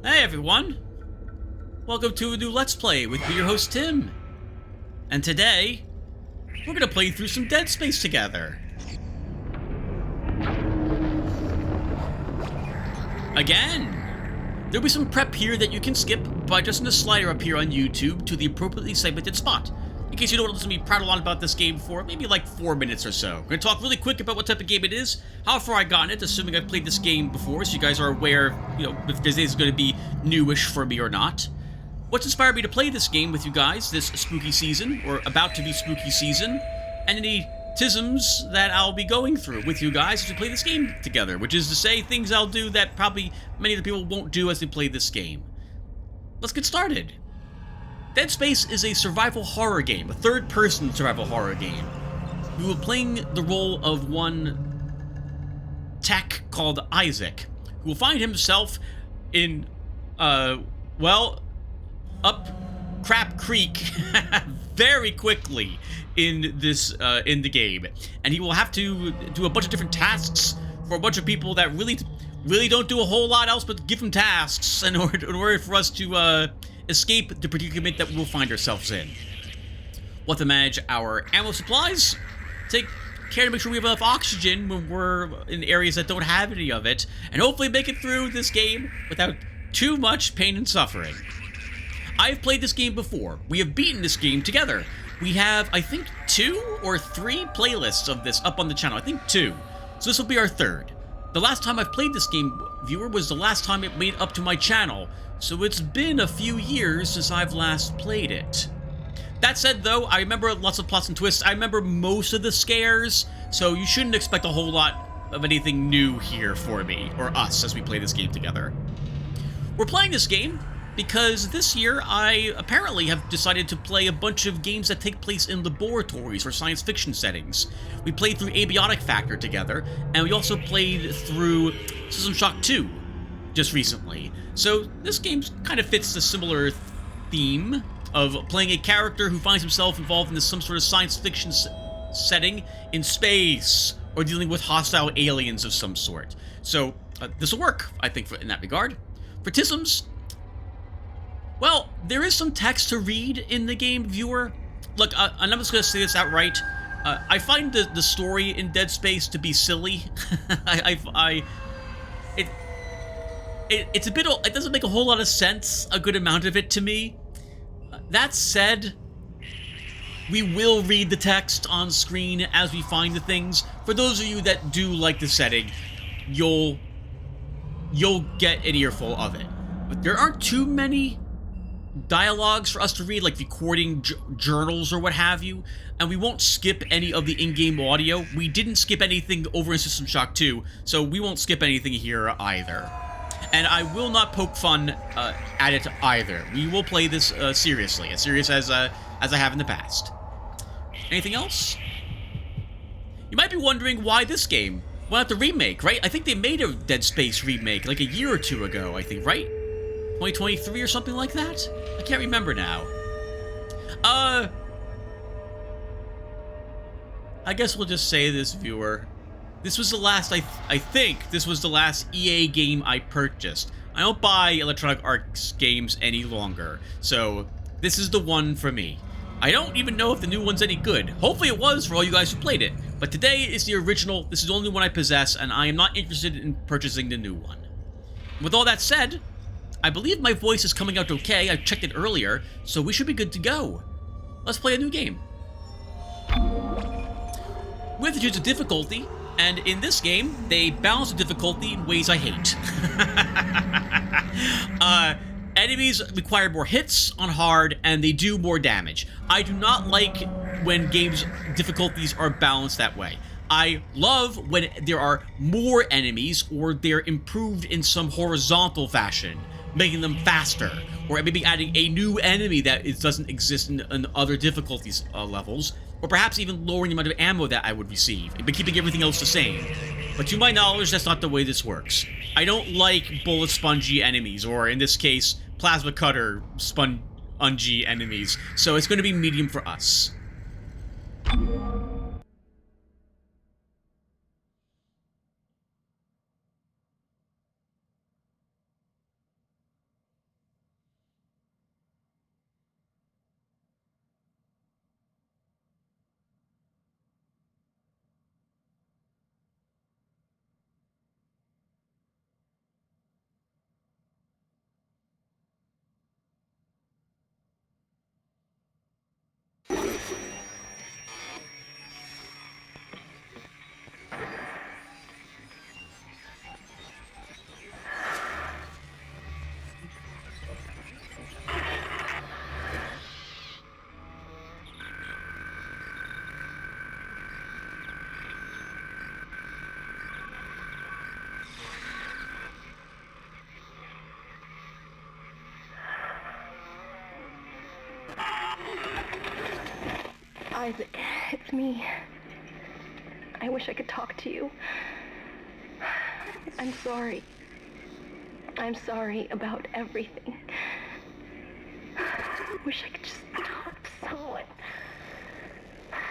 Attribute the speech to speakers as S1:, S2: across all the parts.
S1: Hey everyone! Welcome to a new Let's Play with me, your host Tim. And today, we're gonna play through some Dead Space together. Again! There'll be some prep here that you can skip by adjusting the slider up here on YouTube to the appropriately segmented spot. In case you don't want to listen to me prattle on about this game for maybe like 4 minutes or so. I'm going to talk really quick about what type of game it is, how far I got in it, assuming I've played this game before, so you guys are aware, if this is going to be newish for me or not. What's inspired me to play this game with you guys this spooky season, or about to be spooky season, and any tisms that I'll be going through with you guys as we play this game together, which is to say things I'll do that probably many of the people won't do as they play this game. Let's get started. Dead Space is a survival horror game, a third-person survival horror game. You are playing the role of one tech called Isaac, who will find himself in, up Crap Creek very quickly in this, in the game. And he will have to do a bunch of different tasks for a bunch of people that really don't do a whole lot else but give him tasks in order for us to, escape the predicament that we will find ourselves in. We'll have to manage our ammo supplies, take care to make sure we have enough oxygen when we're in areas that don't have any of it, and hopefully make it through this game without too much pain and suffering. I've played this game before. We have beaten this game together. We have, I think, 2 or 3 playlists of this up on the channel. I think 2. So this will be our 3rd. The last time I've played this game, viewer, was the last time it made it up to my channel, so it's been a few years since I've last played it. That said, though, I remember lots of plots and twists. I remember most of the scares, so you shouldn't expect a whole lot of anything new here for me, or us, as we play this game together. We're playing this game because this year I apparently have decided to play a bunch of games that take place in laboratories or science fiction settings. We played through Abiotic Factor together, and we also played through System Shock 2 just recently. So this game kind of fits the similar theme of playing a character who finds himself involved in some sort of science fiction setting in space, or dealing with hostile aliens of some sort. So this will work, I think, in that regard. For Tisms, well, there is some text to read in the game, viewer. Look, I'm just going to say this outright. I find the story in Dead Space to be silly. It's a bit, it doesn't make a whole lot of sense, a good amount of it to me. That said, we will read the text on screen as we find the things. For those of you that do like the setting, you'll get an earful of it. But there aren't too many dialogues for us to read, like recording journals or what have you, and we won't skip any of the in-game audio. We didn't skip anything over in System Shock 2, so we won't skip anything here either. And I will not poke fun at it either. We will play this seriously, as serious as I have in the past. Anything else? You might be wondering why this game. Why not the remake, right? I think they made a Dead Space remake like a year or 2 ago, I think, right? 2023 or something like that? I can't remember now. I guess we'll just say this, viewer. This was the last, I think this was the last EA game I purchased. I don't buy Electronic Arts games any longer, so this is the one for me. I don't even know if the new one's any good. Hopefully it was for all you guys who played it. But today is the original, this is the only one I possess, and I am not interested in purchasing the new one. With all that said, I believe my voice is coming out okay. I checked it earlier, so we should be good to go. Let's play a new game. We have to choose a difficulty, and in this game, they balance the difficulty in ways I hate. Enemies require more hits on hard, and they do more damage. I do not like when games' difficulties are balanced that way. I love when there are more enemies, or they're improved in some horizontal fashion, making them faster, or maybe adding a new enemy that doesn't exist in other difficulties levels, or perhaps even lowering the amount of ammo that I would receive, but keeping everything else the same. But to my knowledge, that's not the way this works. I don't like bullet spongy enemies, or in this case, plasma cutter spongy enemies, so it's going to be medium for us.
S2: Isaac, it's me. I wish I could talk to you. I'm sorry. I'm sorry about everything. I wish I could just talk to someone.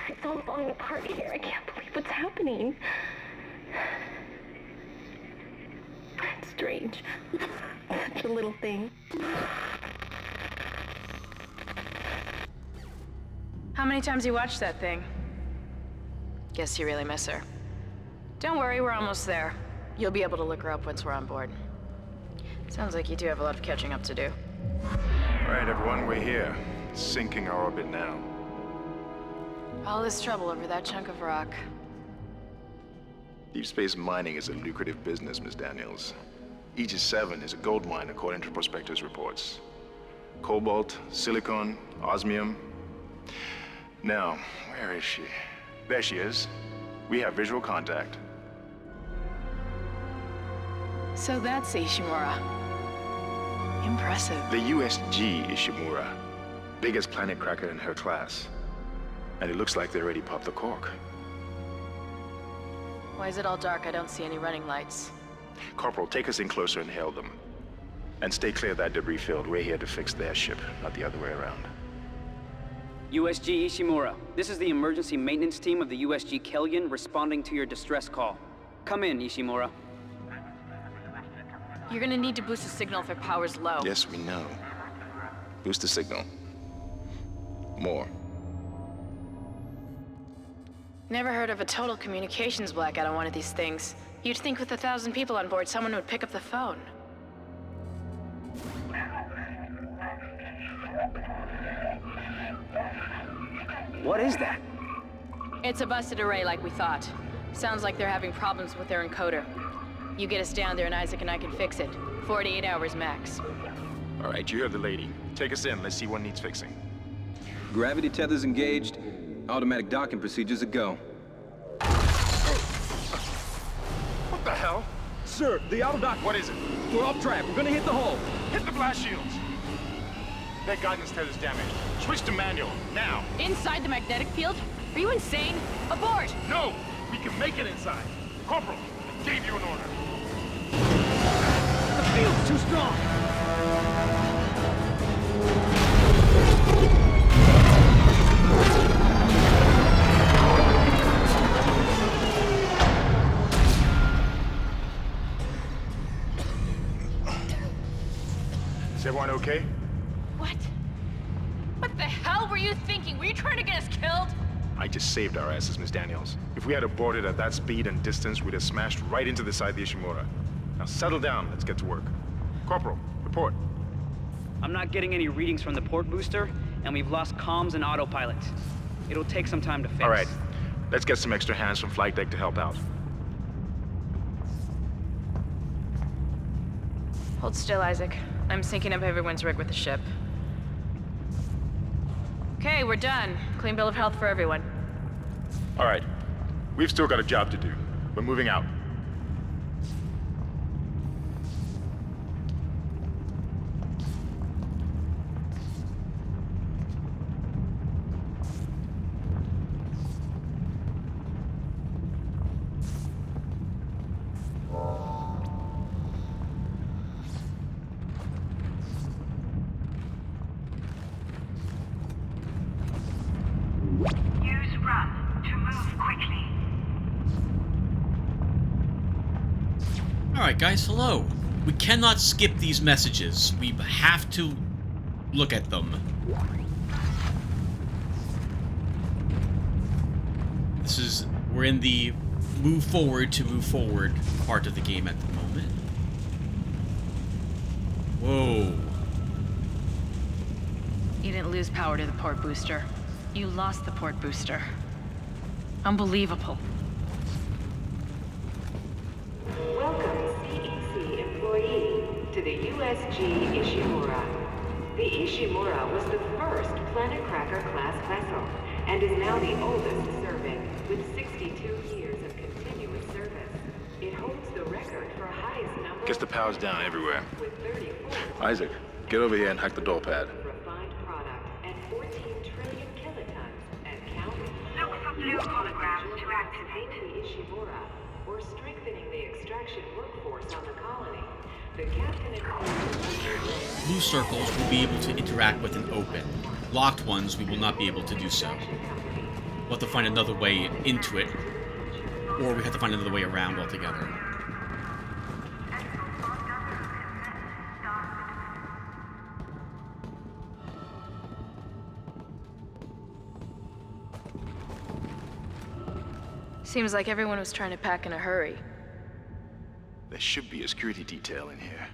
S2: It's all falling apart here. I can't believe what's happening. It's strange. Such a little thing.
S3: How many times you watched that thing? Guess you really miss her. Don't worry, we're almost there. You'll be able to look her up once we're on board. Sounds like you do have a lot of catching up to do.
S4: All right, everyone, we're here. Sinking our orbit now.
S3: All this trouble over that chunk of rock.
S4: Deep space mining is a lucrative business, Miss Daniels. Aegis 7 is a gold mine according to prospectors' reports. Cobalt, silicon, osmium. Now, where is she? There she is. We have visual contact.
S3: So that's Ishimura. Impressive.
S4: The USG Ishimura. Biggest planet cracker in her class. And it looks like they already popped the cork.
S3: Why is it all dark? I don't see any running lights.
S4: Corporal, take us in closer and hail them. And stay clear of that debris field. We're here to fix their ship, not the other way around.
S5: USG Ishimura, this is the emergency maintenance team of the USG Kellion responding to your distress call. Come in, Ishimura.
S3: You're gonna need to boost the signal if it power's low.
S4: Yes, we know. Boost the signal. More.
S3: Never heard of a total communications blackout on one of these things. You'd think with 1,000 people on board, someone would pick up the phone.
S5: What is that?
S3: It's a busted array like we thought. Sounds like they're having problems with their encoder. You get us down there and Isaac and I can fix it. 48 hours max.
S4: All right, you heard the lady. Take us in. Let's see what needs fixing.
S6: Gravity tethers engaged. Automatic docking procedures a go.
S4: What the hell?
S6: Sir, the auto dock.
S4: What is it?
S6: We're off track. We're gonna hit the hull.
S4: Hit the blast shields! That guidance tether's damaged. Switch to manual, now!
S3: Inside the magnetic field? Are you insane? Abort!
S4: No! We can make it inside! Corporal, I gave you an order.
S6: The field's too strong.
S4: Is everyone okay?
S3: What? What the hell were you thinking? Were you trying to get us killed?
S4: I just saved our asses, Miss Daniels. If we had aborted at that speed and distance, we'd have smashed right into the side of the Ishimura. Now settle down, let's get to work. Corporal, report.
S5: I'm not getting any readings from the port booster, and we've lost comms and autopilot. It'll take some time to fix.
S4: All right, let's get some extra hands from flight deck to help out.
S3: Hold still, Isaac. I'm syncing up everyone's rig with the ship. Okay, we're done. Clean bill of health for everyone.
S4: All right, we've still got a job to do. We're moving out.
S7: Use run to move quickly.
S1: Alright guys, hello. We cannot skip these messages. We have to look at them. We're in the move forward part of the game at the moment. Whoa.
S3: You didn't lose power to the port booster. You lost the port booster. Unbelievable.
S7: Welcome, CEC employee, to the USG Ishimura. The Ishimura was the first Planet Cracker class vessel and is now the oldest serving, with 62 years of continuous service. It holds the record for highest number.
S4: Guess the power's down everywhere.
S7: With 34
S4: Isaac, get over here and hack the door pad.
S7: refined product and 14 trillion kilotons and counting. Blue holograms to activate. Ishimura, or strengthening the extraction workforce on the colony. The captain and
S1: Blue circles will be able to interact with and open. Locked ones, we will not be able to do so. We'll have to find another way into it, or we have to find another way around altogether.
S3: Seems like everyone was trying to pack in a hurry.
S4: There should be a security detail in here.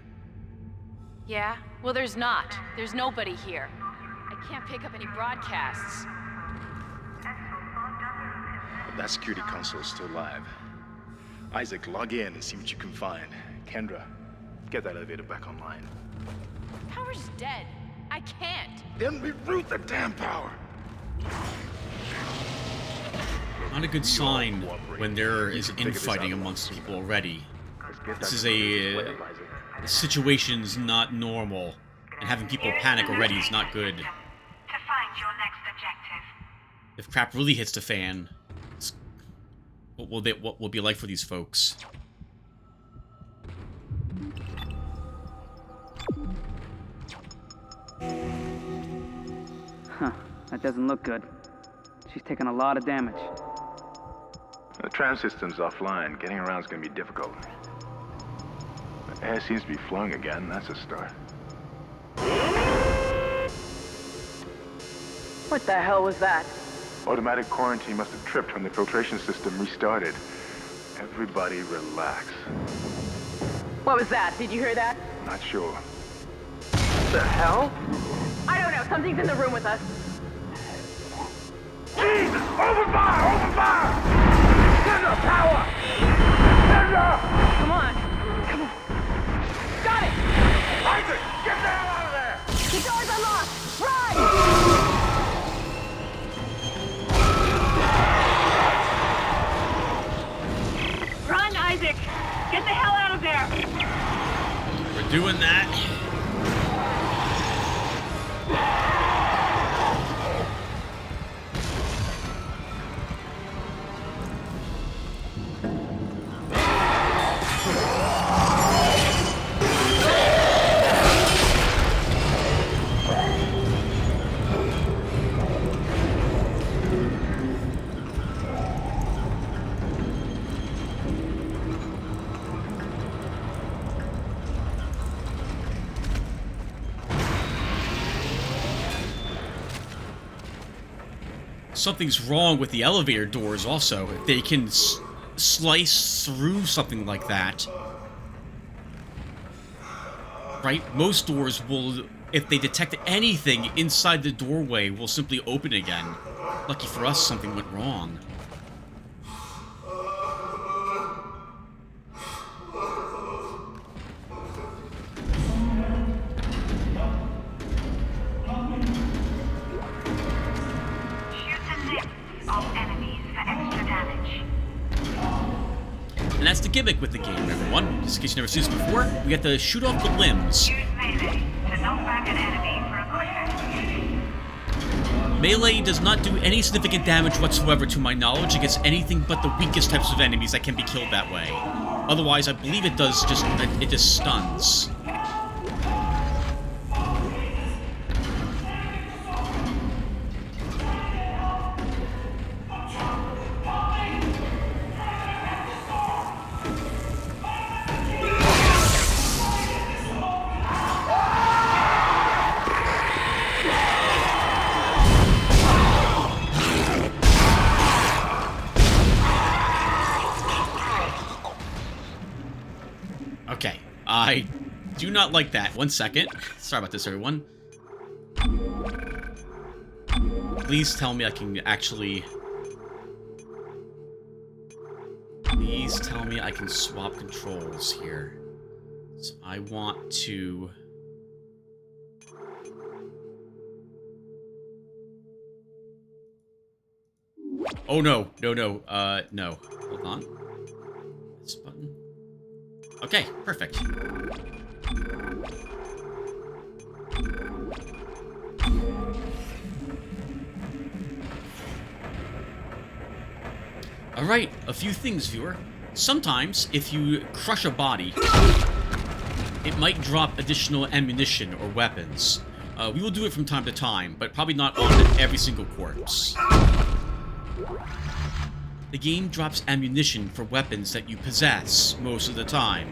S3: Yeah? Well, there's not. There's nobody here. I can't pick up any broadcasts.
S4: But that security console is still live. Isaac, log in and see what you can find. Kendra, get that elevator back online.
S3: Power's dead. I can't.
S4: Then reroute the damn power!
S1: Not a good sign when there is infighting amongst people already. This is a situation's not normal, and having people panic already is not good.
S7: To find your next objective.
S1: If crap really hits the fan, what will it be like for these folks?
S5: Huh, that doesn't look good. She's taken a lot of damage.
S4: The tram system's offline. Getting around is going to be difficult. The air seems to be flowing again. That's a start.
S3: What the hell was that?
S4: Automatic quarantine must have tripped when the filtration system restarted. Everybody relax.
S3: What was that? Did you hear that?
S4: Not sure.
S3: The hell? I don't know. Something's in the room with us.
S4: Jesus! Open fire! Open fire! Send the power! Send her!
S3: Come on. Come on. Got it!
S4: Isaac! Get the hell out of there!
S3: The door's unlocked! Run! Run, Isaac! Get the hell out of there!
S1: We're doing that. Something's wrong with the elevator doors also. If they can slice through something like that. Right? Most doors will, if they detect anything inside the doorway, will simply open again. Lucky for us, something went wrong. And that's the gimmick with the game, everyone. Just in case you've never seen this before, we have to shoot off the limbs.
S7: Use melee to knock back an enemy for a quick.
S1: Melee does not do any significant damage whatsoever, to my knowledge, against anything but the weakest types of enemies that can be killed that way. Otherwise, I believe it does it just stuns. Okay, I do not like that. 1 second. Sorry about this, everyone. Please tell me I can actually... Please tell me I can swap controls here. So I want to... Oh, no. No. No. Hold on. This button. Okay, perfect. Alright, a few things, viewer. Sometimes, if you crush a body, it might drop additional ammunition or weapons. We will do it from time to time, but probably not on every single corpse. The game drops ammunition for weapons that you possess most of the time.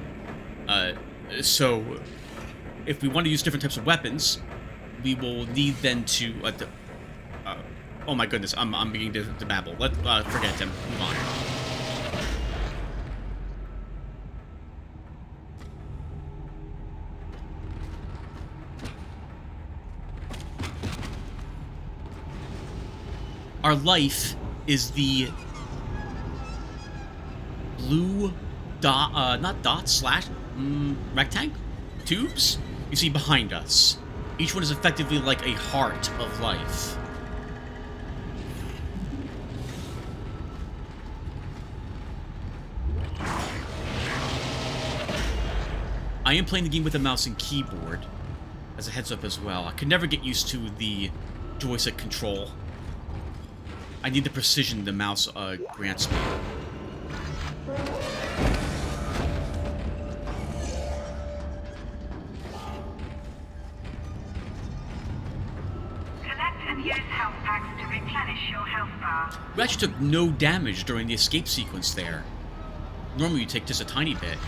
S1: So, if we want to use different types of weapons, we will need then to... oh my goodness, I'm beginning to babble. Forget him. Move on. Our life is the blue dot, not dot, slash, rectangle? Tubes? You see behind us. Each one is effectively like a heart of life. I am playing the game with a mouse and keyboard, as a heads up as well. I could never get used to the joystick control. I need the precision the mouse grants me.
S8: Collect and use health packs to replenish your health bar.
S1: You actually took no damage during the escape sequence there. Normally you take just a tiny bit.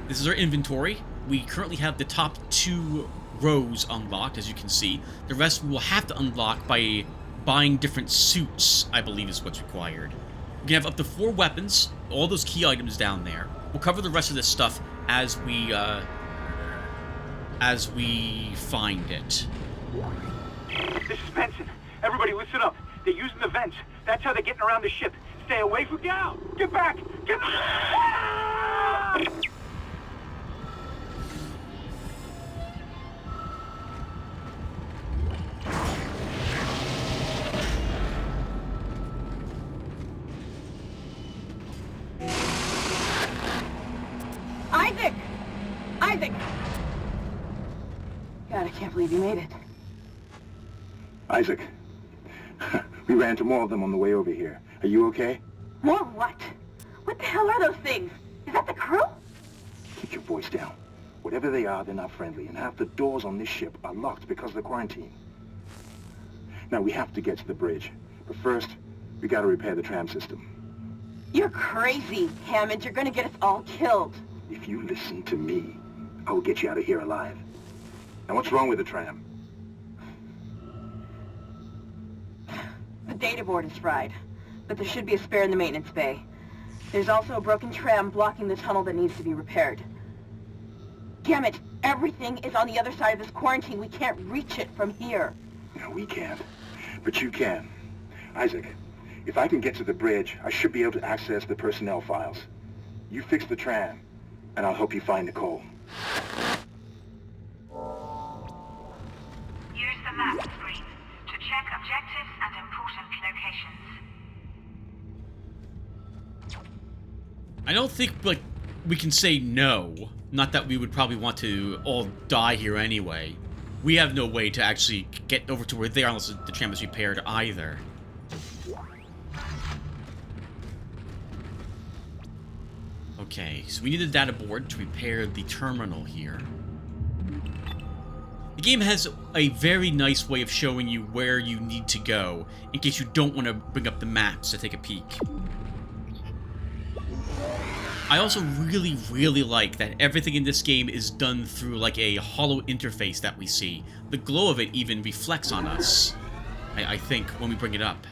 S1: This is our inventory. We currently have the top 2 rows unlocked, as you can see. The rest we will have to unlock by buying different suits, I believe is what's required. We can have up to 4 weapons, all those key items down there. We'll cover the rest of this stuff as we find it.
S9: This is Benson. Everybody listen up. They're using the vents. That's how they're getting around the ship. Stay away from... Get out! Get back! Get back!
S10: Isaac! Isaac! God, I can't believe you made it.
S11: Isaac, we ran into more of them on the way over here. Are you okay?
S10: More what? What the hell are those things? Is that the crew?
S11: Keep your voice down. Whatever they are, they're not friendly, and half the doors on this ship are locked because of the quarantine. Now, we have to get to the bridge, but first, we gotta repair the tram system.
S10: You're crazy, Hammond. You're gonna get us all killed.
S11: If you listen to me, I will get you out of here alive. Now, what's wrong with the tram?
S10: The data board is fried, but there should be a spare in the maintenance bay. There's also a broken tram blocking the tunnel that needs to be repaired. Damn it! Everything is on the other side of this quarantine. We can't reach it from here.
S11: No, we can't. But you can. Isaac, if I can get to the bridge, I should be able to access the personnel files. You fix the tram, and I'll help you find Nicole.
S8: Use the map screen to check objectives and important locations.
S1: I don't think, like, we can say no. Not that we would probably want to all die here anyway. We have no way to actually get over to where they are unless the tram is repaired either. Okay, so we need a data board to repair the terminal here. The game has a very nice way of showing you where you need to go, in case you don't want to bring up the maps to take a peek. I also really, really like that everything in this game is done through like a hollow interface that we see. The glow of it even reflects on us, I think, when we bring it up.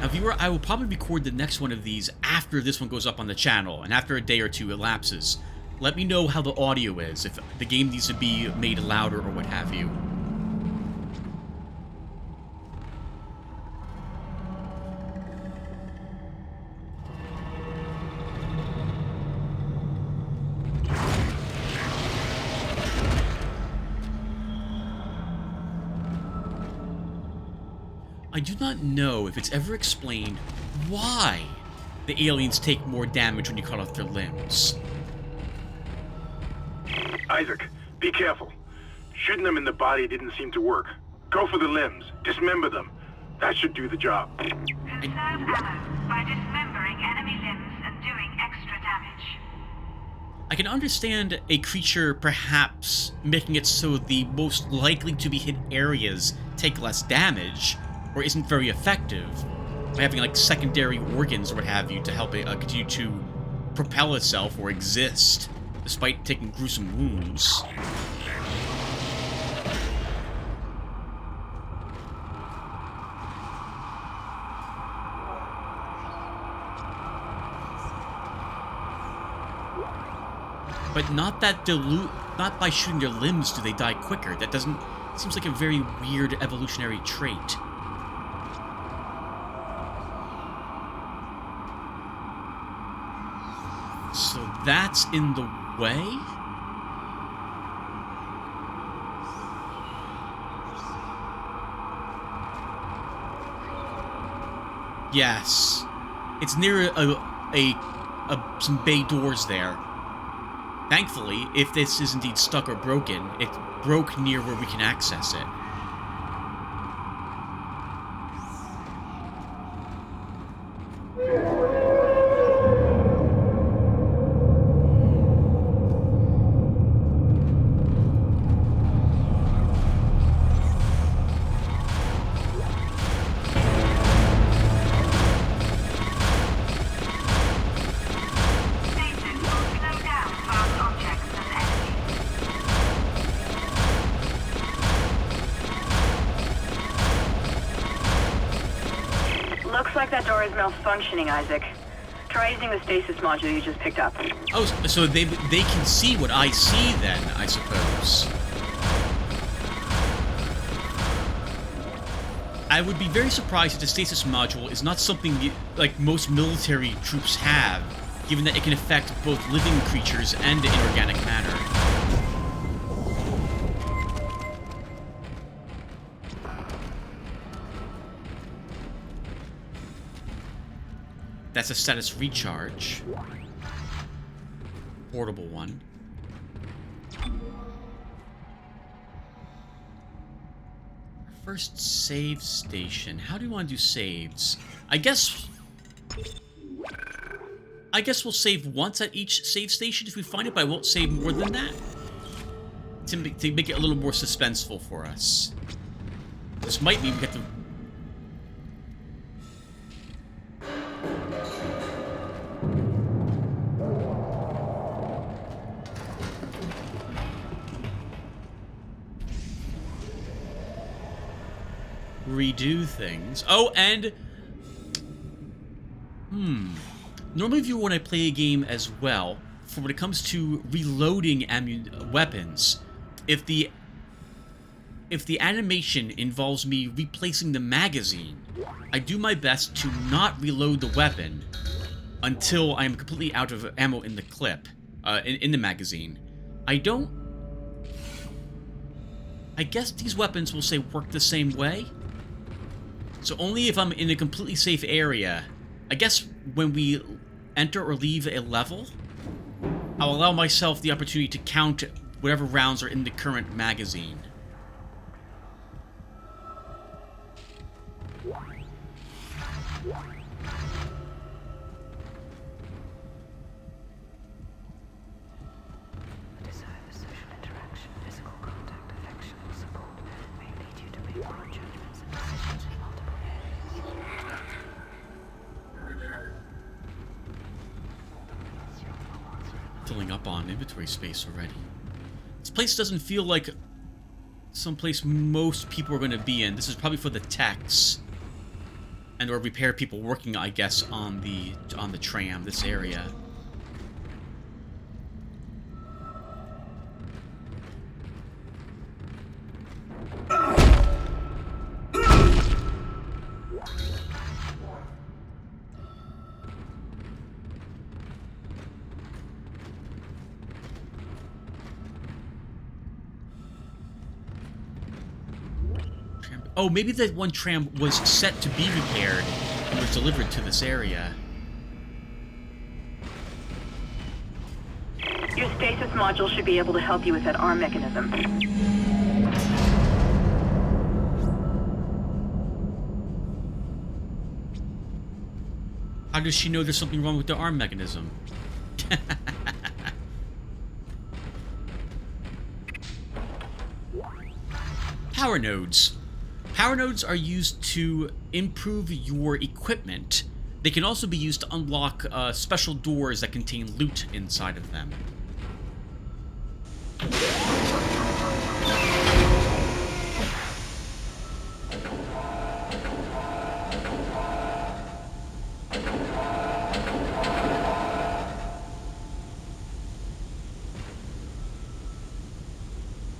S1: Now, viewer, I will probably record the next one of these after this one goes up on the channel, and after a day or two elapses. Let me know how the audio is, if the game needs to be made louder or what have you. I do not know if it's ever explained why the aliens take more damage when you cut off their limbs.
S11: Isaac, be careful. Shooting them in the body didn't seem to work. Go for the limbs. Dismember them. That should do the job.
S8: Conserve ammo by dismembering enemy limbs and doing extra damage.
S1: I can understand a creature perhaps making it so the most likely to be hit areas take less damage, or isn't very effective, by having like secondary organs or what have you to help it continue to propel itself or exist, despite taking gruesome wounds. But not by shooting their limbs do they die quicker. That doesn't... seems like a very weird evolutionary trait. So that's in the way? Yes. It's near some bay doors there. Thankfully, if this is indeed stuck or broken, it broke near where we can access it.
S10: Looks like that door is malfunctioning, Isaac. Try using the stasis module you just picked up.
S1: Oh, so they can see what I see then, I suppose. I would be very surprised if the stasis module is not something like most military troops have, given that it can affect both living creatures and inorganic matter. That's a status recharge. Portable one. First save station. How do you want to do saves? I guess we'll save once at each save station if we find it, but I won't save more than that. To make it a little more suspenseful for us. This might mean we get to... redo things. Oh, and... Normally, when I play a game as well, for when it comes to reloading weapons, if the animation involves me replacing the magazine, I do my best to not reload the weapon until I am completely out of ammo in the clip, in the magazine. I guess these weapons will say work the same way. So only if I'm in a completely safe area, I guess when we enter or leave a level, I'll allow myself the opportunity to count whatever rounds are in the current magazine. Filling up on inventory space already. This place doesn't feel like someplace most people are going to be in. This is probably for the techs and or repair people working, I guess, on the tram, this area. Oh, maybe that one tram was set to be repaired and was delivered to this area.
S10: Your stasis module should be able to help you with that arm mechanism.
S1: How does she know there's something wrong with the arm mechanism? Power nodes. Power nodes are used to improve your equipment. They can also be used to unlock special doors that contain loot inside of them.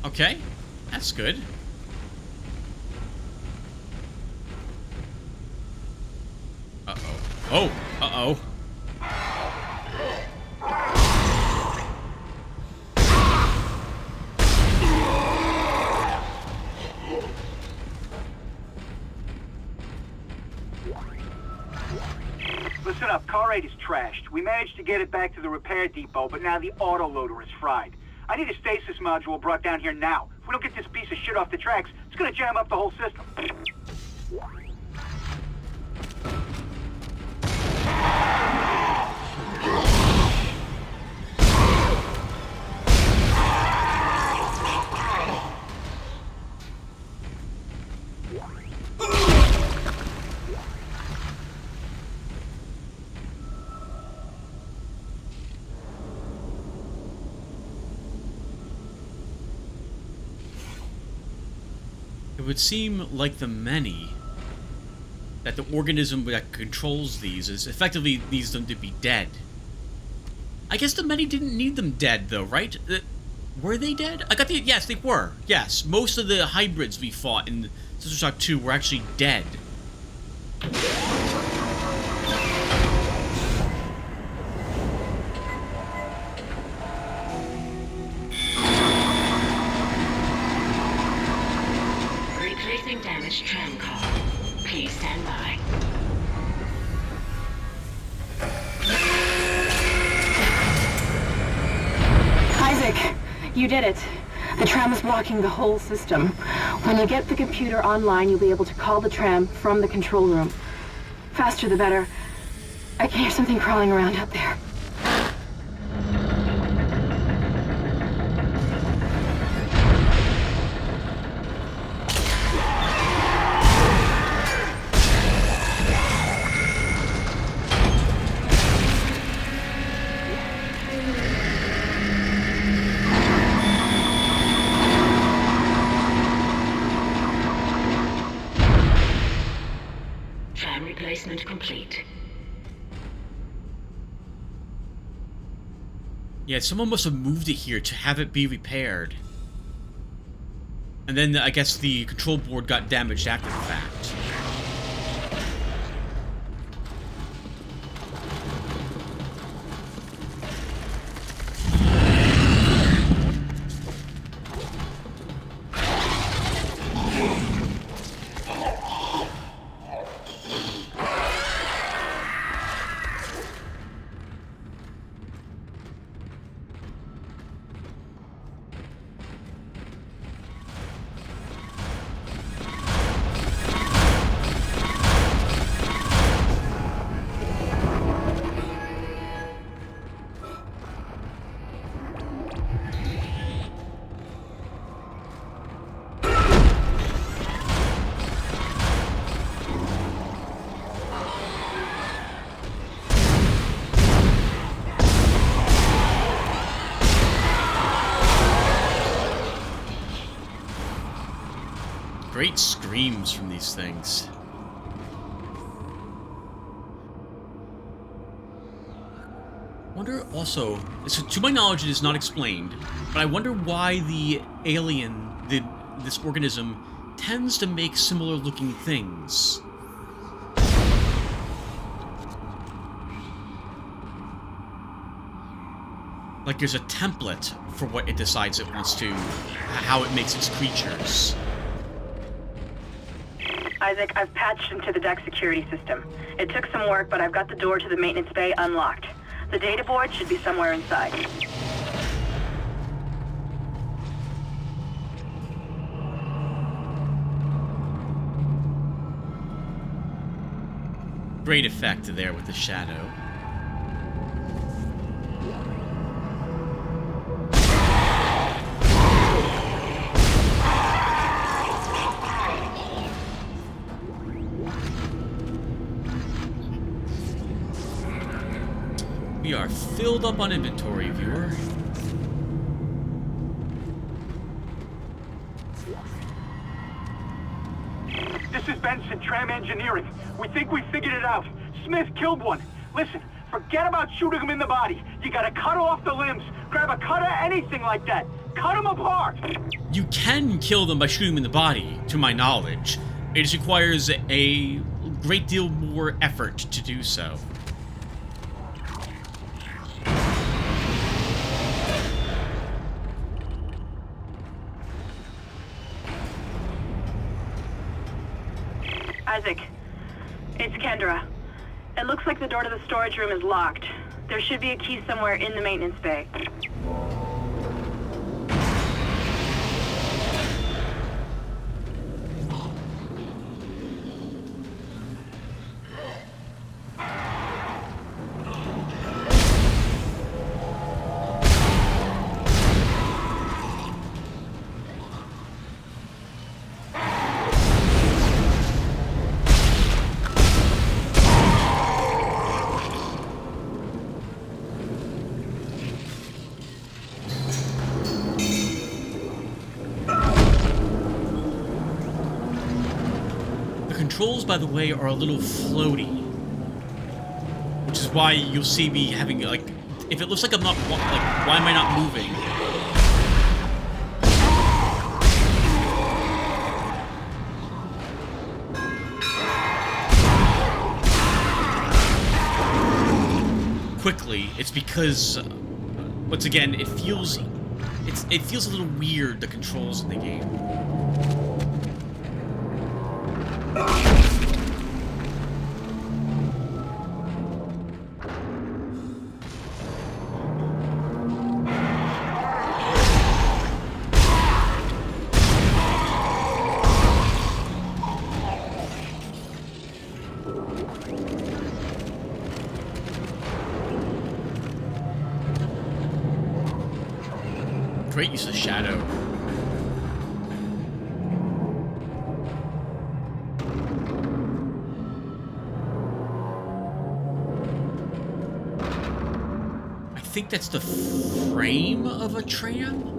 S1: Okay, that's good. Uh-oh. Oh, uh-oh.
S9: Listen up, car 8 is trashed. We managed to get it back to the repair depot, but now the autoloader is fried. I need a stasis module brought down here now. If we don't get this piece of shit off the tracks, it's gonna jam up the whole system.
S1: It would seem like the many, that the organism that controls these is effectively needs them to be dead. I guess the many didn't need them dead, though, right? Were they dead? I got the... Yes, they were. Yes, most of the hybrids we fought in Sister Shock 2 were actually dead.
S12: Replacing damaged tram car. Please stand by.
S10: Isaac, you did it. The tram is blocking the whole system. When you get the computer online, you'll be able to call the tram from the control room. Faster the better. I can hear something crawling around out there.
S12: Tram replacement complete.
S1: Yeah, someone must have moved it here to have it be repaired. And then I guess the control board got damaged after the fact. Great screams from these things. Wonder also, so to my knowledge it is not explained, but I wonder why the alien, this organism, tends to make similar looking things. Like there's a template for what it decides it wants to, how it makes its creatures.
S10: Isaac, I've patched into the deck security system. It took some work, but I've got the door to the maintenance bay unlocked. The data board should be somewhere inside.
S1: Great effect there with the shadow. We are filled up on inventory, viewer.
S9: This is Benson, Tram Engineering. We think we figured it out. Smith killed one. Listen, forget about shooting him in the body. You gotta cut off the limbs. Grab a cutter, anything like that. Cut him apart.
S1: You can kill them by shooting them in the body, to my knowledge. It just requires a great deal more effort to do so.
S10: Isaac, it's Kendra. It looks like the door to the storage room is locked. There should be a key somewhere in the maintenance bay.
S1: Controls, by the way, are a little floaty, which is why you'll see me having, like, if it looks like I'm not, like, why am I not moving? Quickly, it's because, once again, it feels a little weird, the controls in the game. Great use of shadow. I think that's the frame of a tram?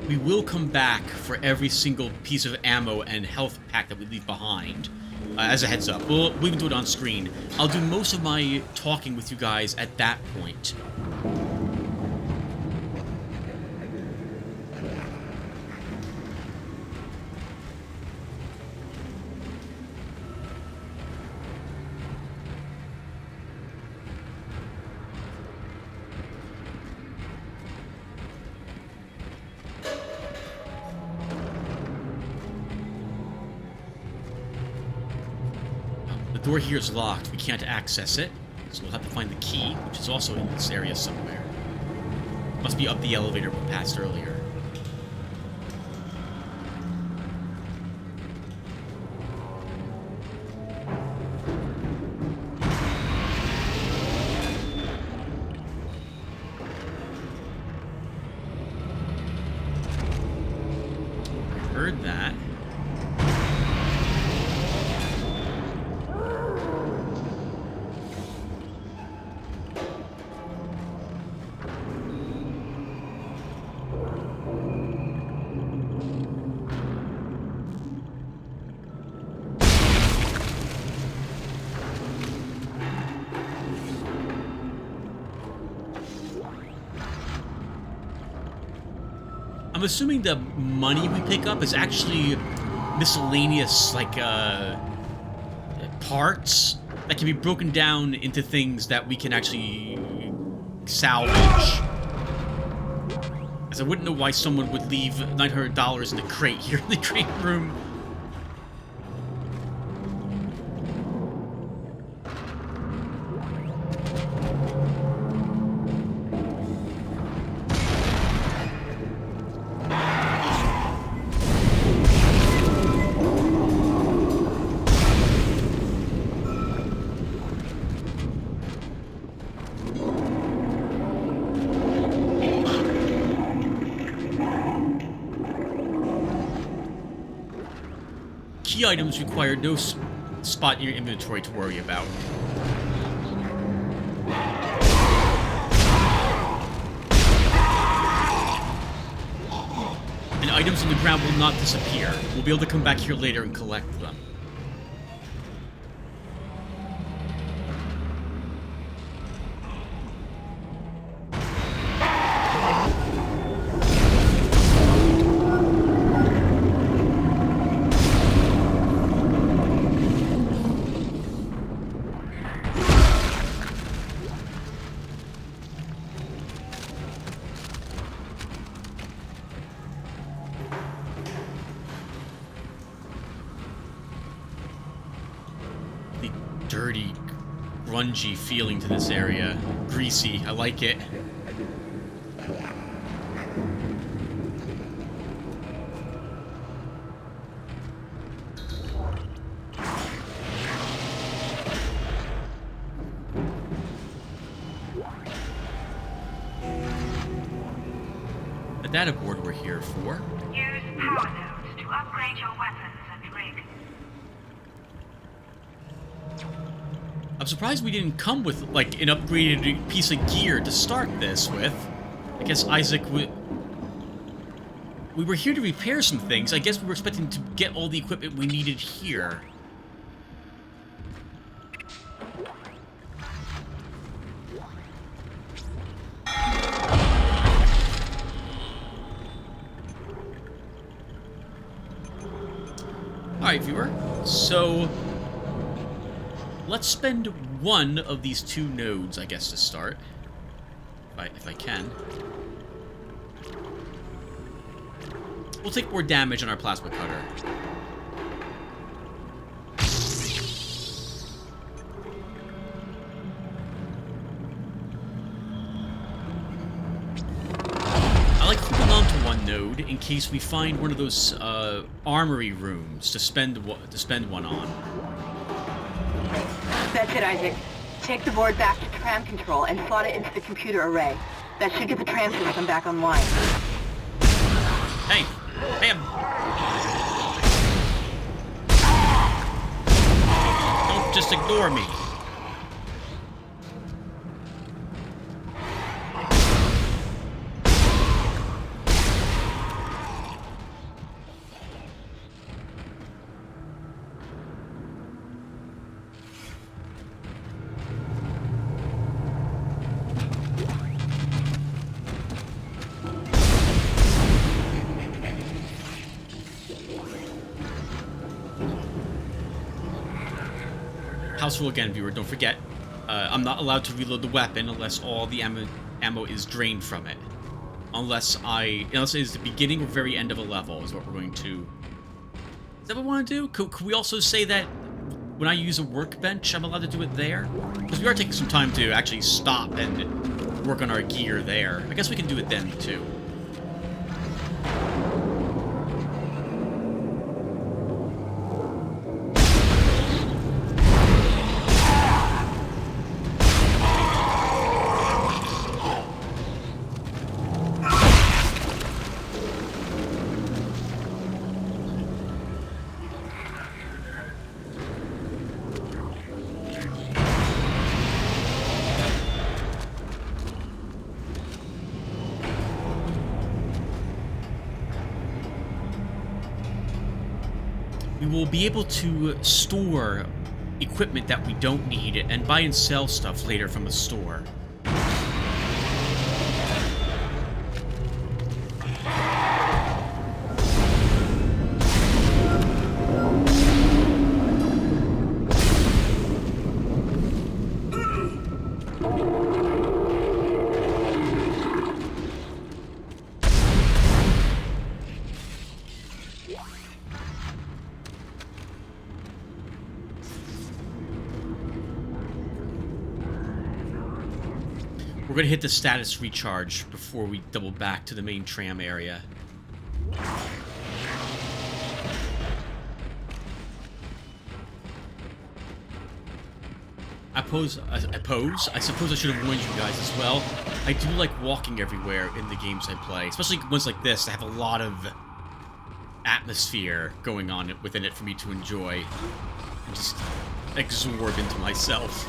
S1: We will come back for every single piece of ammo and health pack that we leave behind. As a heads up, we'll even do it on screen. I'll do most of my talking with you guys at that point. The door here is locked. We can't access it, so we'll have to find the key, which is also in this area somewhere. Must be up the elevator we passed earlier. I heard that. I'm assuming the money we pick up is actually miscellaneous, like, parts that can be broken down into things that we can actually salvage. As I wouldn't know why someone would leave $900 in the crate here in the crate room. Key items require no spot in your inventory to worry about. And items on the ground will not disappear. We'll be able to come back here later and collect them. Dirty, grungy feeling to this area. Greasy, I like it. The data board we're here for.
S8: Use power nodes to upgrade your weapons and rig.
S1: I'm surprised we didn't come with, like, an upgraded piece of gear to start this with. I guess Isaac we were here to repair some things. I guess we were expecting to get all the equipment we needed here. Alright, viewer. So let's spend one of these two nodes, I guess, to start. If I can. We'll take more damage on our plasma cutter. I like holding on to one node in case we find one of those armory rooms to spend one on.
S10: That's it, Isaac. Take the board back to tram control and slot it into the computer array. That should get the tram system back online.
S1: Hey! Bam! Don't just ignore me. House rule again, viewer, don't forget, I'm not allowed to reload the weapon unless all the ammo is drained from it. Unless it is the beginning or very end of a level is what we're going to... Is that what we want to do? Could we also say that when I use a workbench, I'm allowed to do it there? Because we are taking some time to actually stop and work on our gear there. I guess we can do it then, too. We will be able to store equipment that we don't need and buy and sell stuff later from the store. We're gonna hit the status recharge before we double back to the main tram area. I suppose I should have warned you guys as well. I do like walking everywhere in the games I play, especially ones like this that have a lot of atmosphere going on within it for me to enjoy and just absorb into myself.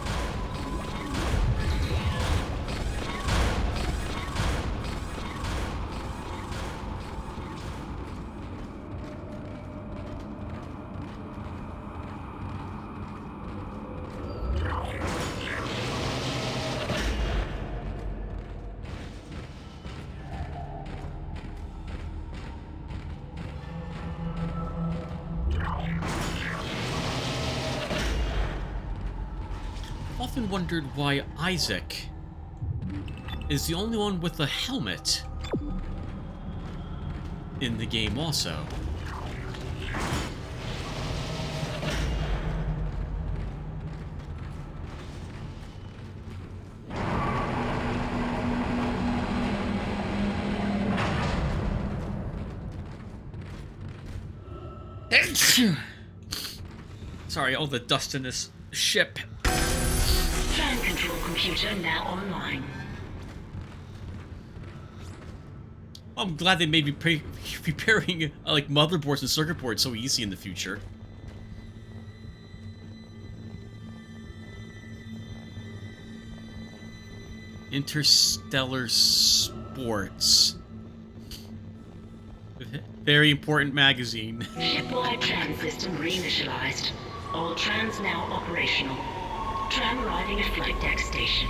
S1: Often wondered why Isaac is the only one with a helmet in the game also. Sorry, all the dust in this ship.
S12: Tram control computer now online.
S1: I'm glad they made me preparing like motherboards and circuit boards so easy in the future. Interstellar Sports. Very important magazine.
S12: Shipwide tram system reinitialized. All trams now operational. Tram arriving at flight deck station.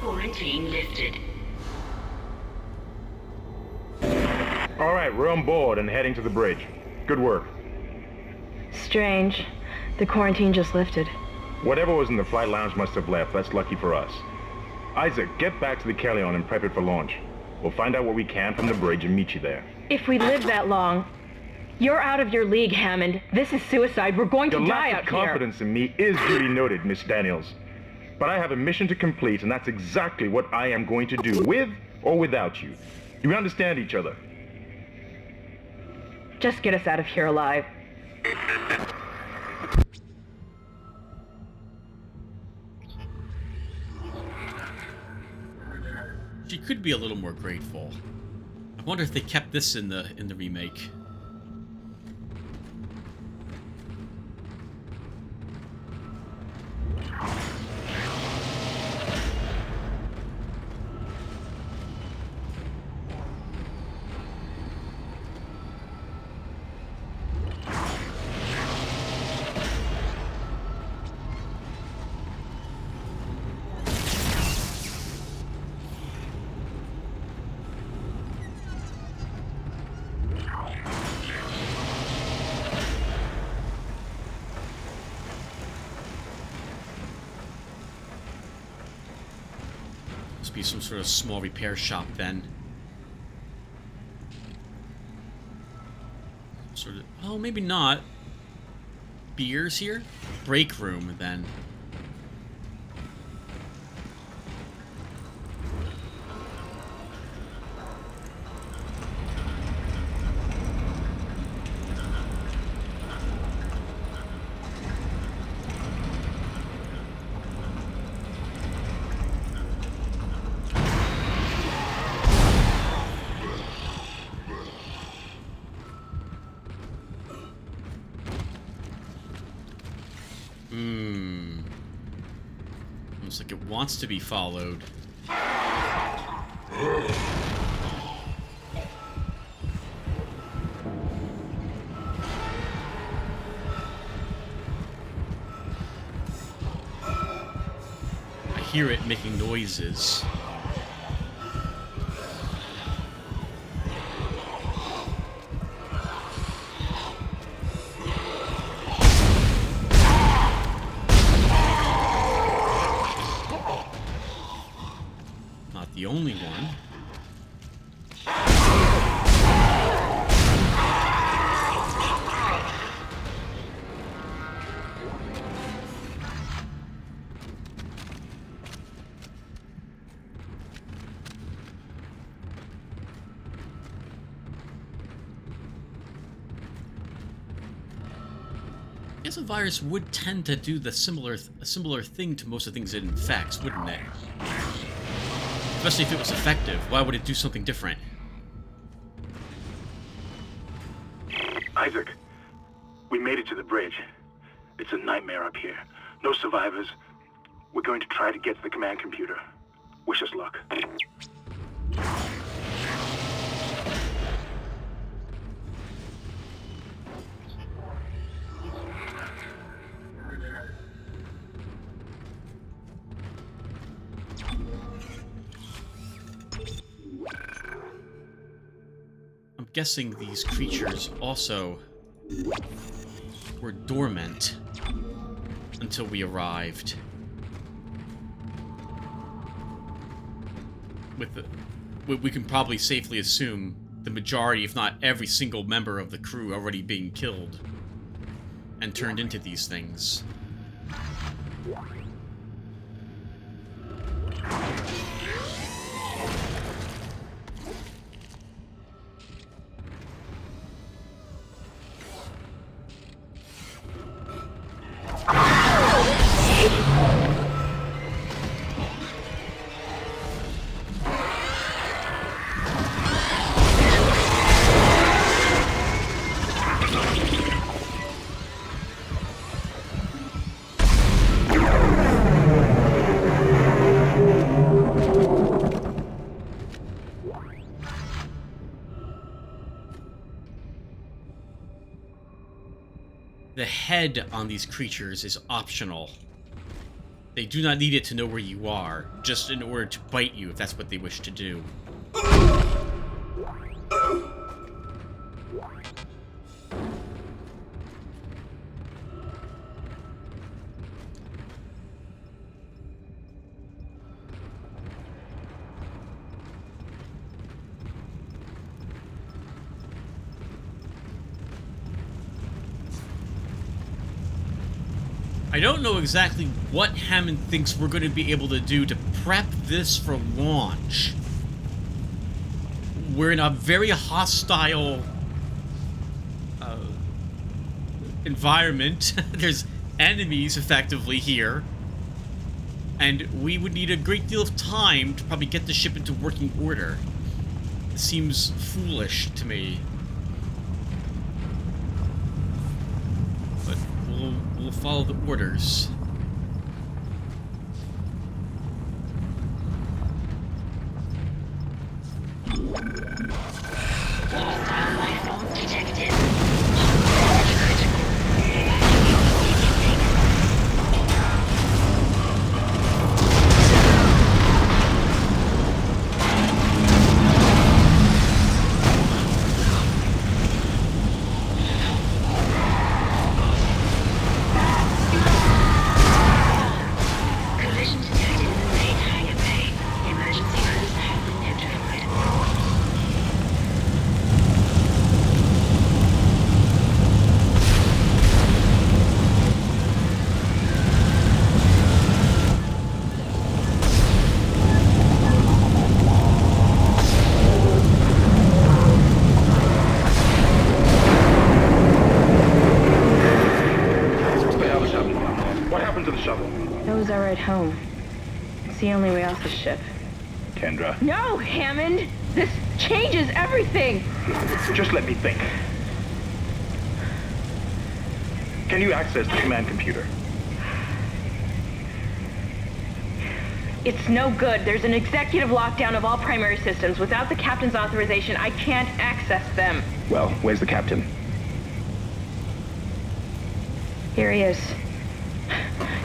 S12: Quarantine lifted.
S11: All right, we're on board and heading to the bridge. Good work.
S3: Strange. The quarantine just lifted.
S11: Whatever was in the flight lounge must have left. That's lucky for us. Isaac, get back to the Kellion and prep it for launch. We'll find out what we can from the bridge and meet you there.
S13: If we live that long, you're out of your league, Hammond. This is suicide. We're going to die out here.
S11: Your lack of confidence in me is duly noted, Miss Daniels. But I have a mission to complete, and that's exactly what I am going to do, with or without you. Do we understand each other?
S13: Just get us out of here alive.
S1: She could be a little more grateful. I wonder if they kept this in the remake. Be some sort of small repair shop then. Sort of. Oh, maybe not. Beers here? Break room then. Looks like it wants to be followed. I hear it making noises. The only one. guess a virus would tend to do a similar thing to most of the things it infects, wouldn't it? Especially if it was effective. Why would it do something different?
S11: Isaac, we made it to the bridge. It's a nightmare up here. No survivors. We're going to try to get to the command computer. Wish us luck.
S1: I'm guessing these creatures also were dormant until we arrived. We can probably safely assume the majority, if not every single member of the crew already being killed and turned into these things. The head on these creatures is optional. They do not need it to know where you are, just in order to bite you if that's what they wish to do. I don't know exactly what Hammond thinks we're going to be able to do to prep this for launch. We're in a very hostile environment. There's enemies, effectively, here. And we would need a great deal of time to probably get the ship into working order. It seems foolish to me. But we'll follow the orders.
S12: Hostile life form detected. Collision detected in the main hangar bay. Emergency crews have been notified.
S11: Stay out of the shuttle. What happened to the shuttle?
S13: That was our ride home. It's the only way off the ship.
S11: Kendra,
S13: No, Hammond! This changes everything!
S11: just let me think. Can you access the command computer?
S13: It's no good. There's an executive lockdown of all primary systems. Without the captain's authorization, I can't access them.
S11: Well, where's the captain?
S13: Here he is.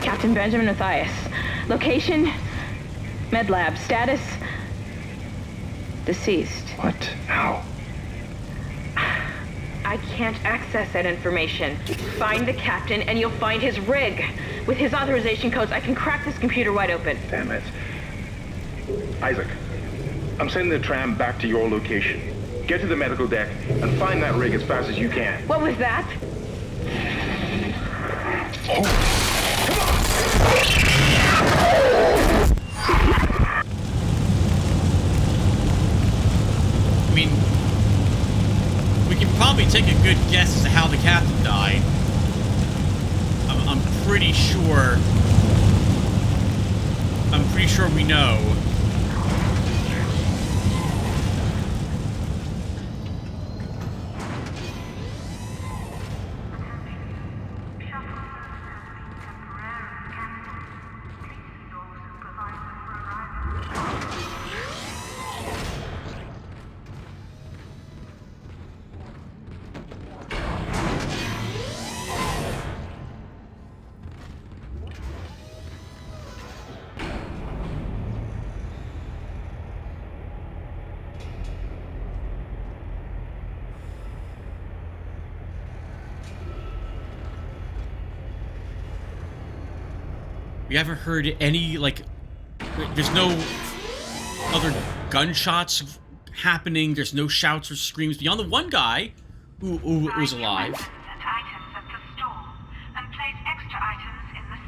S13: Captain Benjamin Matthias. Location? Med lab. Status? Deceased.
S11: What? How?
S13: I can't access that information. Find the captain and you'll find his rig. With his authorization codes, I can crack this computer wide open.
S11: Damn it. Isaac, I'm sending the tram back to your location. Get to the medical deck and find that rig as fast as you can.
S13: What was that?
S1: I mean, we can probably take a good guess as to how the captain died. pretty sure we know. We haven't heard any, like, there's no other gunshots happening. There's no shouts or screams beyond the one guy who was alive.
S8: And items at the store, and place extra items in the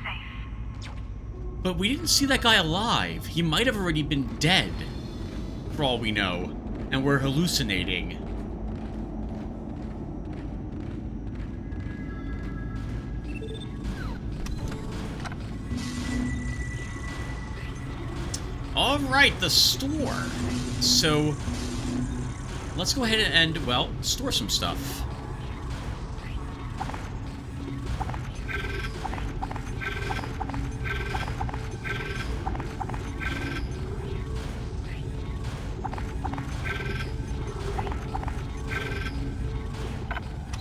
S8: safe.
S1: But we didn't see that guy alive. He might have already been dead, for all we know, and we're hallucinating. Alright, the store. So, let's go ahead and, well, store some stuff.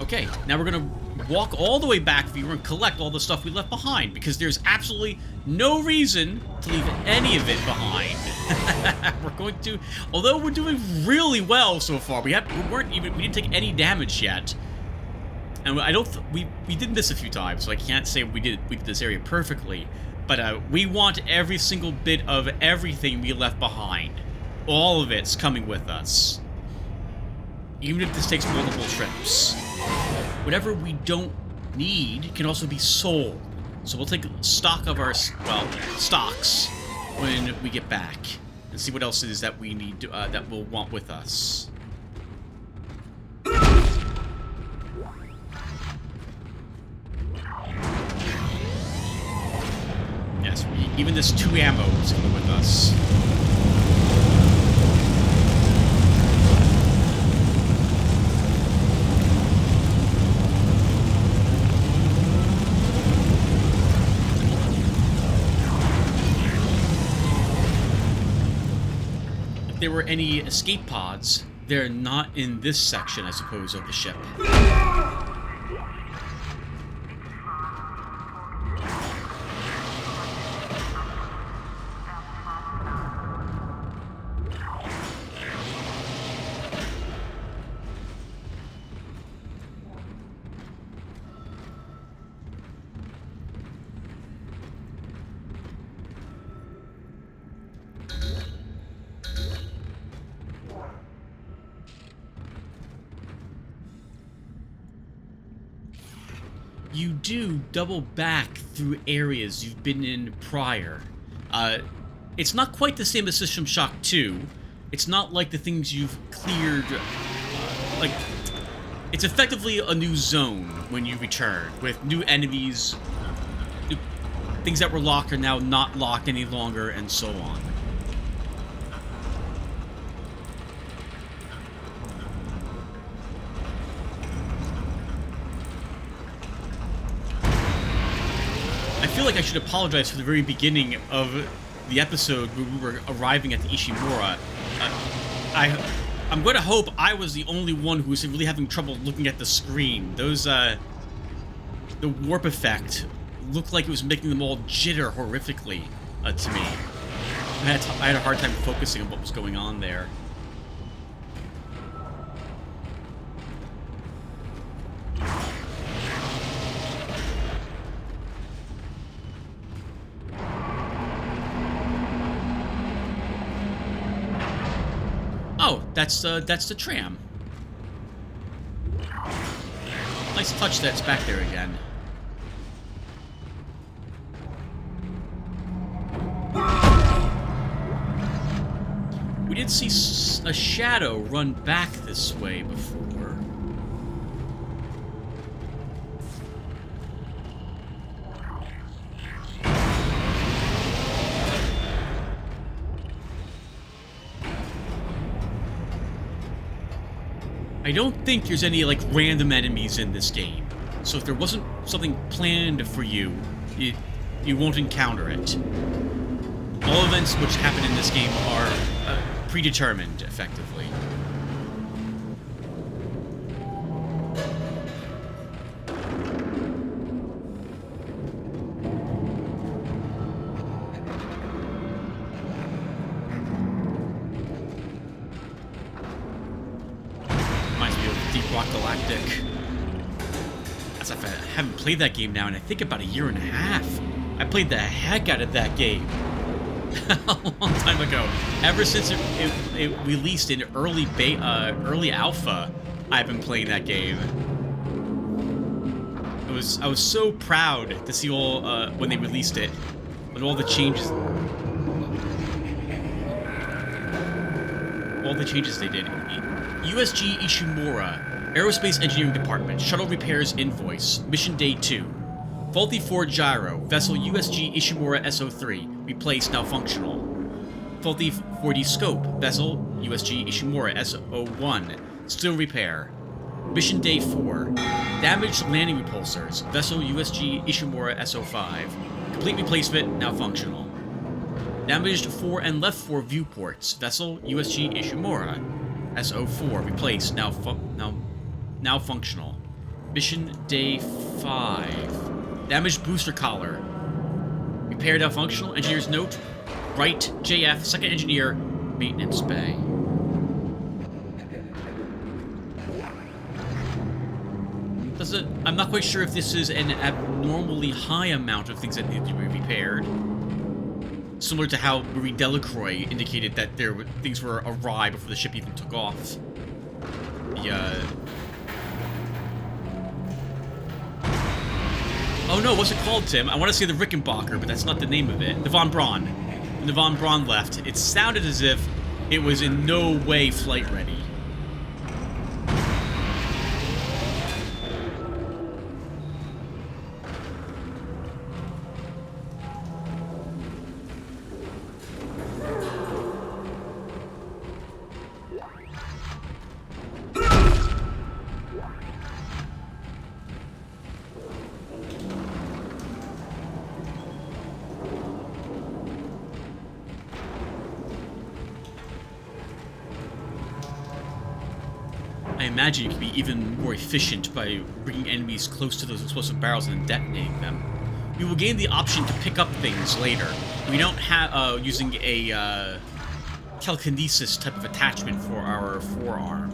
S1: Okay, now we're gonna walk all the way back here and collect all the stuff we left behind, because there's absolutely no reason to leave any of it behind. We're going to, although we're doing really well so far, we didn't take any damage yet, and I don't. We did this a few times, so I can't say we did this area perfectly, but we want every single bit of everything we left behind. All of it's coming with us, even if this takes multiple trips. Whatever we don't need can also be sold. So we'll take stock of our, well, stocks when we get back and see what else it is that we need to, that we'll want with us. Yes, even this 2 ammo is coming with us. There were any escape pods, they're not in this section, I suppose, of the ship. You do double back through areas you've been in prior. It's not quite the same as System Shock 2. It's not like the things you've cleared, like, it's effectively a new zone when you return, with new enemies, things that were locked are now not locked any longer, and so on. I feel like I should apologize for the very beginning of the episode where we were arriving at the Ishimura. I'm going to hope I was the only one who was really having trouble looking at the screen. Those, the warp effect looked like it was making them all jitter horrifically to me. I had a hard time focusing on what was going on there. Oh, that's the tram. Nice touch that's back there again. We did see a shadow run back this way before. I don't think there's any, like, random enemies in this game. So if there wasn't something planned for you, you won't encounter it. All events which happen in this game are predetermined, effectively. I haven't played that game now in I think about a year and a half. I played the heck out of that game a long time ago. Ever since it released in early alpha, I've been playing that game. I was so proud to see all when they released it, with all the changes they did. USG Ishimura. Aerospace Engineering Department, Shuttle Repairs Invoice, Mission Day 2. Faulty Ford Gyro, Vessel USG Ishimura SO3, replaced, now functional. Faulty 4D Scope, Vessel USG Ishimura SO1, still repair. Mission Day 4. Damaged landing repulsors, Vessel USG Ishimura SO5, complete replacement, now functional. Damaged fore and left fore viewports, Vessel USG Ishimura SO4, replaced, now functional. Mission Day 5. Damaged booster collar. Repair, now functional. Engineer's note. Wright, JF, second engineer, maintenance bay. I'm not quite sure if this is an abnormally high amount of things that need to be repaired. Similar to how Marie Delacroix indicated that things were awry before the ship even took off. Oh no, what's it called, Tim? I want to say the Rickenbacker, but that's not the name of it. The Von Braun. When the Von Braun left, it sounded as if it was in no way flight ready. I imagine you can be even more efficient by bringing enemies close to those explosive barrels and detonating them. You will gain the option to pick up things later. We don't have using a telekinesis type of attachment for our forearm.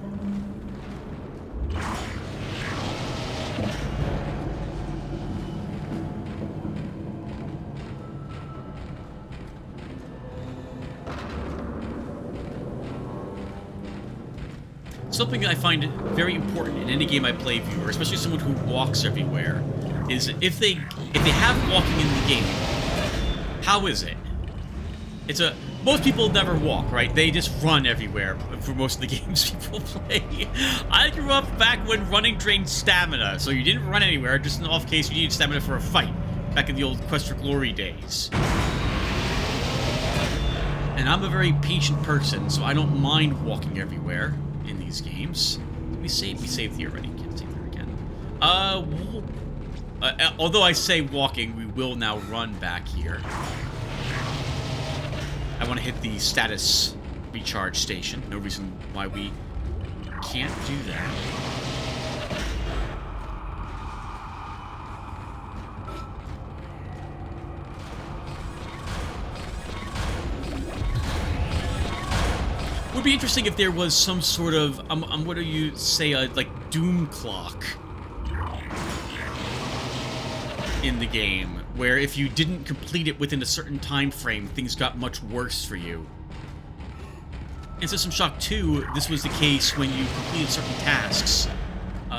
S1: Something I find very important in any game I play, viewer, especially someone who walks everywhere, is if they have walking in the game, how is it? Most people never walk, right? They just run everywhere for most of the games people play. I grew up back when running drained stamina, so you didn't run anywhere, just in the off case you needed stamina for a fight, back in the old Quest for Glory days. And I'm a very patient person, so I don't mind walking everywhere in these games. We saved here already. Can't save there again. Although I say walking, we will now run back here. I want to hit the status recharge station. No reason why we can't do that. Would be interesting if there was some sort of what do you say, like doom clock in the game, where if you didn't complete it within a certain time frame, things got much worse for you. In System Shock 2, this was the case when you completed certain tasks.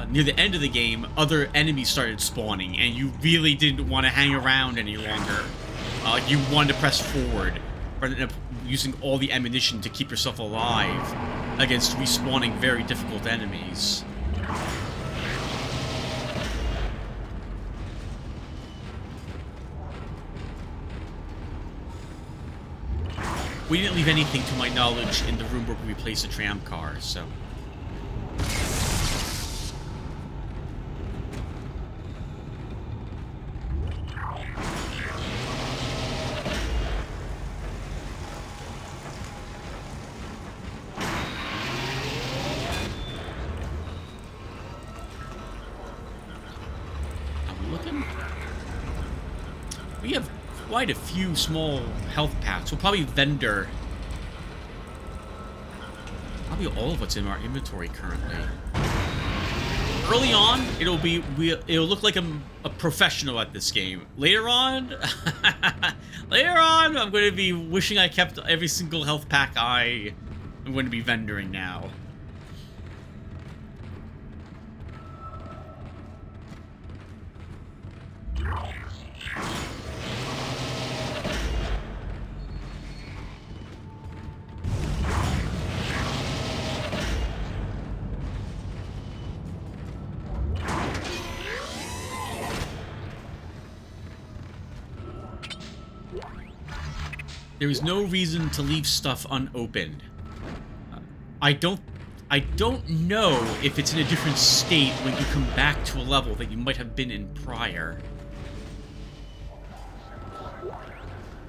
S1: Near the end of the game, other enemies started spawning, and you really didn't want to hang around any longer. You wanted to press forward, rather than using all the ammunition to keep yourself alive against respawning very difficult enemies. We didn't leave anything, to my knowledge, in the room where we replaced the tram cars, so... We have quite a few small health packs. We'll probably vendor probably all of what's in our inventory currently. Early on, it'll look like I'm a professional at this game. Later on, I'm going to be wishing I kept every single health pack I'm going to be vendoring now. There is no reason to leave stuff unopened. I don't know if it's in a different state when you come back to a level that you might have been in prior.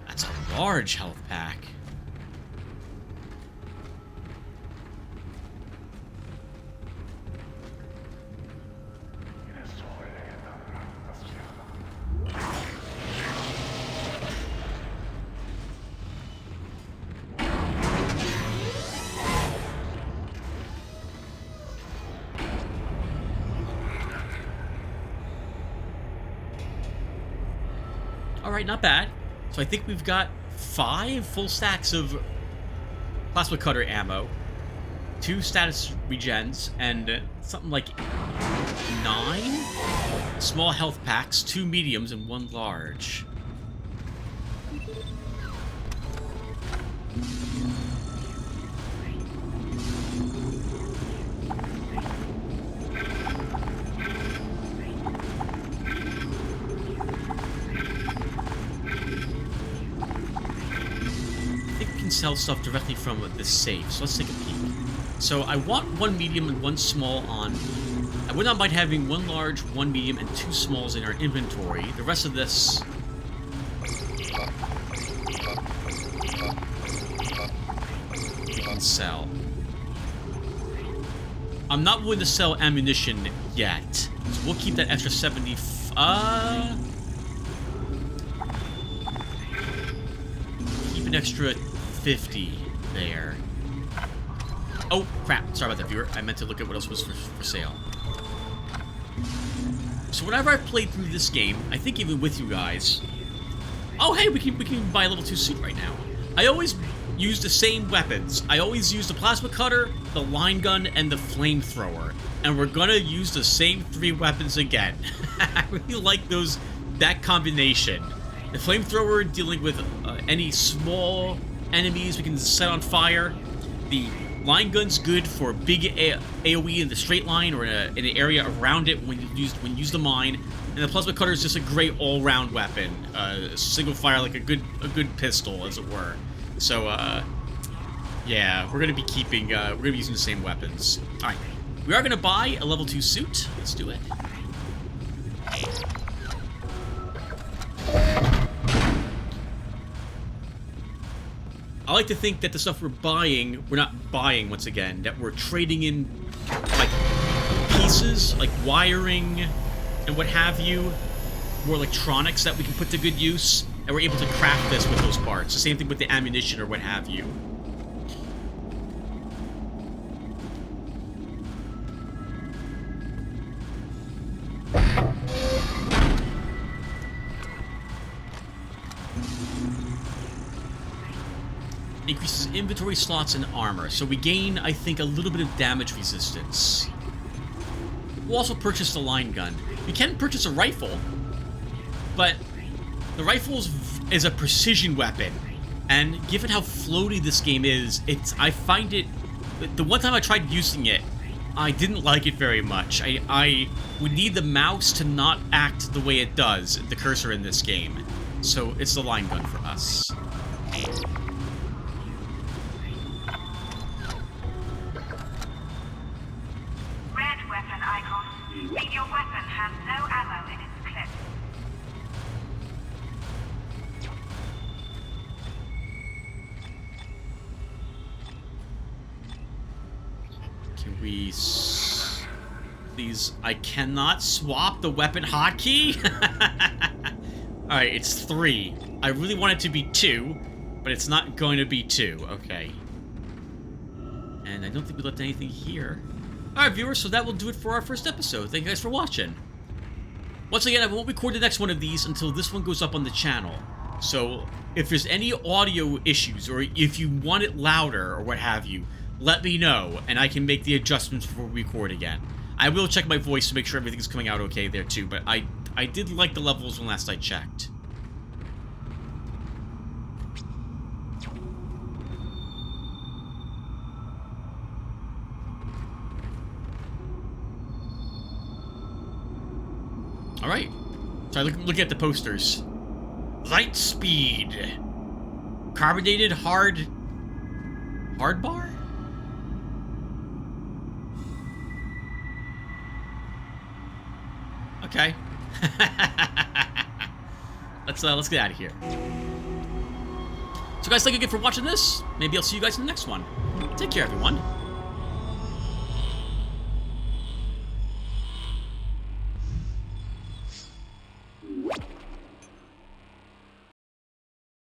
S1: That's a large health pack. Alright, not bad. So I think we've got 5 full stacks of plasma cutter ammo, 2 status regens, and something like 9 small health packs, 2 mediums, and 1 large. Sell stuff directly from the safe, so let's take a peek. So I want 1 medium and 1 small on. I would not mind having 1 large, 1 medium, and 2 smalls in our inventory. The rest of this we can sell. I'm not willing to sell ammunition yet, so we'll keep that extra 70. Keep an extra 50 there. Oh, crap. Sorry about that, viewer. I meant to look at what else was for sale. So whenever I've played through this game, I think even with you guys... Oh, hey, we can buy a level 2 suit right now. I always use the same weapons. I always use the plasma cutter, the line gun, and the flamethrower. And we're gonna use the same 3 weapons again. I really like that combination. The flamethrower dealing with any small enemies we can set on fire. The line gun's good for big AoE in the straight line or in an area around it when you use the mine. And the plasma cutter is just a great all-round weapon, single fire like a good pistol, as it were. So yeah, we're gonna be using the same weapons. All right, we are gonna buy a level 2 suit. Let's do it. I like to think that the stuff we're not buying once again, that we're trading in, like, pieces, like wiring and what have you, more electronics that we can put to good use, and we're able to craft this with those parts. The same thing with the ammunition or what have you. Increases inventory slots and armor, so we gain, I think, a little bit of damage resistance. We'll also purchase the line gun. You can purchase a rifle, but the rifle is a precision weapon, and given how floaty this game is, I find it... The one time I tried using it, I didn't like it very much. I would need the mouse to not act the way it does, the cursor in this game. So it's the line gun for us.
S8: Mean your weapon has no ammo in its clip.
S1: Can we... Please... I cannot swap the weapon hotkey? Alright, it's 3. I really want it to be 2, but it's not going to be 2. Okay. And I don't think we left anything here. Alright, viewers, so that will do it for our first episode. Thank you guys for watching. Once again, I won't record the next one of these until this one goes up on the channel. So, if there's any audio issues, or if you want it louder, or what have you, let me know, and I can make the adjustments before we record again. I will check my voice to make sure everything's coming out okay there, too, but I did like the levels when last I checked. Alright. So I look at the posters. Light speed. Carbonated hard bar? Okay. Let's get out of here. So guys, thank you again for watching this. Maybe I'll see you guys in the next one. Take care, everyone.